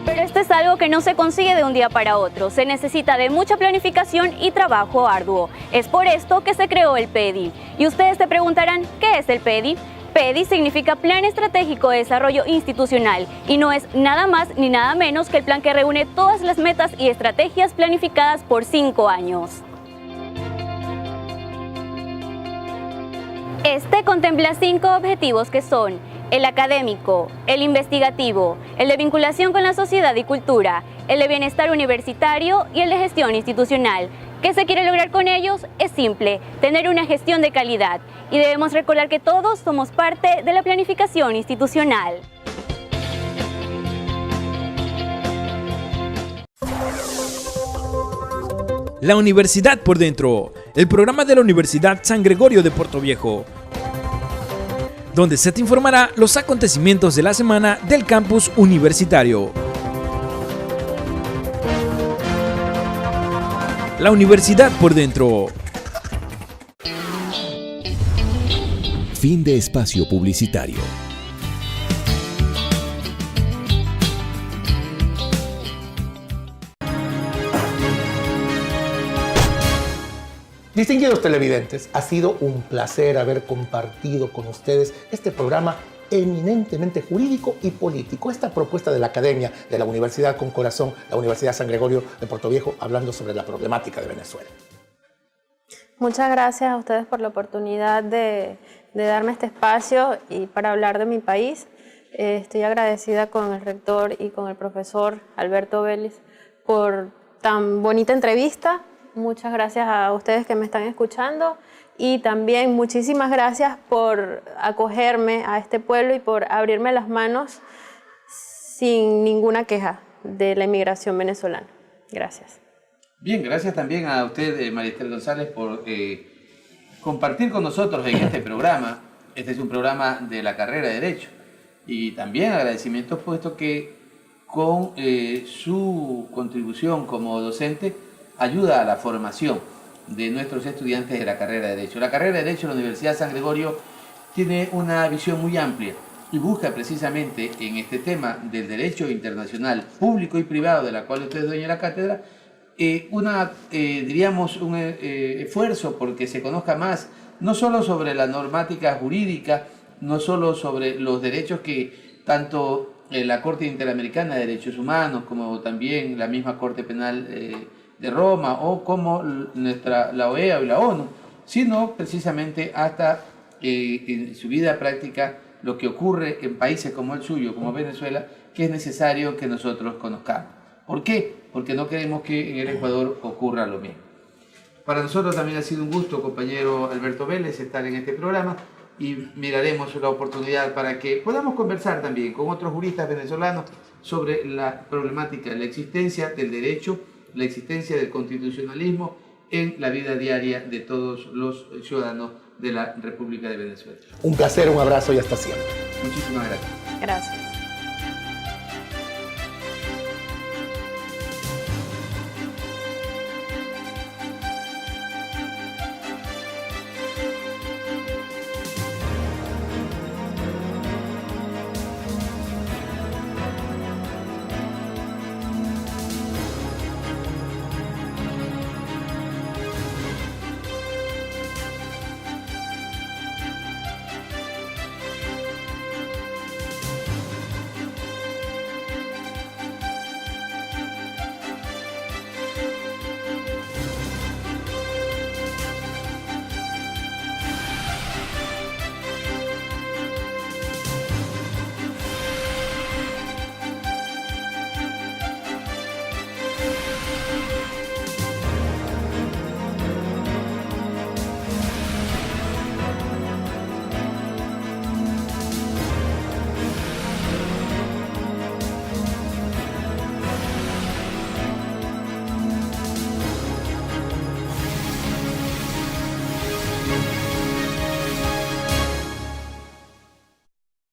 Pero esto es algo que no se consigue de un día para otro, se necesita de mucha planificación y trabajo arduo. Es por esto que se creó el PEDI. Y ustedes se preguntarán, ¿qué es el PEDI? PEDI significa Plan Estratégico de Desarrollo Institucional y no es nada más ni nada menos que el plan que reúne todas las metas y estrategias planificadas por 5 años. Este contempla 5 objetivos que son el académico, el investigativo, el de vinculación con la sociedad y cultura, el de bienestar universitario y el de gestión institucional. ¿Qué se quiere lograr con ellos? Es simple, tener una gestión de calidad. Y debemos recordar que todos somos parte de la planificación institucional. La Universidad por Dentro, el programa de la Universidad San Gregorio de Puerto Viejo, donde se te informará los acontecimientos de la semana del campus universitario. La Universidad por Dentro. Fin de espacio publicitario. Distinguidos televidentes, ha sido un placer haber compartido con ustedes este programa eminentemente jurídico y político, esta propuesta de la Academia de la Universidad con Corazón, la Universidad San Gregorio de Portoviejo, hablando sobre la problemática de Venezuela. Muchas gracias a ustedes por la oportunidad de darme este espacio y para hablar de mi país. Estoy agradecida con el rector y con el profesor Alberto Vélez por tan bonita entrevista. Muchas gracias a ustedes que me están escuchando y también muchísimas gracias por acogerme a este pueblo y por abrirme las manos sin ninguna queja de la inmigración venezolana. Gracias. Bien, gracias también a usted, María Esther González, por compartir con nosotros en este programa. Este es un programa de la carrera de Derecho. Y también agradecimientos puesto que con su contribución como docente ayuda a la formación de nuestros estudiantes de la carrera de Derecho. La carrera de Derecho de la Universidad San Gregorio tiene una visión muy amplia y busca precisamente en este tema del derecho internacional público y privado, de la cual usted es dueña de la cátedra, diríamos, un esfuerzo porque se conozca más, no solo sobre la normática jurídica, no solo sobre los derechos que tanto la Corte Interamericana de Derechos Humanos como también la misma Corte Penal de Roma o como la OEA o la ONU, sino precisamente hasta en su vida práctica lo que ocurre en países como el suyo, como Venezuela, que es necesario que nosotros conozcamos. ¿Por qué? Porque no queremos que en el Ecuador ocurra lo mismo. Para nosotros también ha sido un gusto, compañero Alberto Vélez, estar en este programa y miraremos la oportunidad para que podamos conversar también con otros juristas venezolanos sobre la problemática, la existencia del derecho, la existencia del constitucionalismo en la vida diaria de todos los ciudadanos de la República de Venezuela. Un placer, un abrazo y hasta siempre. Muchísimas gracias. Gracias.